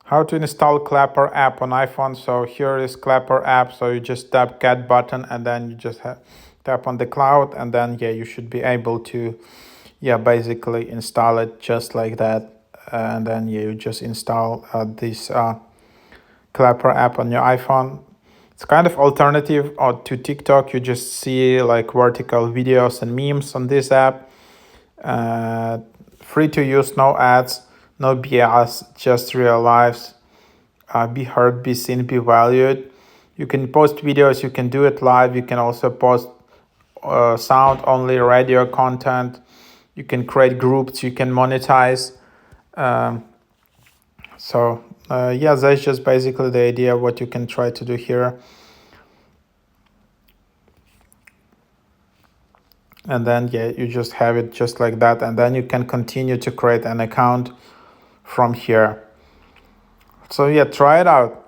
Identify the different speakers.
Speaker 1: How to install Clapper app on iPhone. So here is Clapper app. So you just tap get button and then you just tap on the cloud, and then you should be able to basically install it just like that. And then you just install this Clapper app on your iPhone. It's kind of alternative to TikTok. You just see like vertical videos and memes on this app. Free to use, no ads, no BS, just real lives. Be heard, be seen, be valued. You can post videos, you can do it live. You can also post sound only radio content. You can create groups, you can monetize. That's just basically the idea of what you can try to do here. And then you just have it just like that, and then you can continue to create an account from here. So try it out.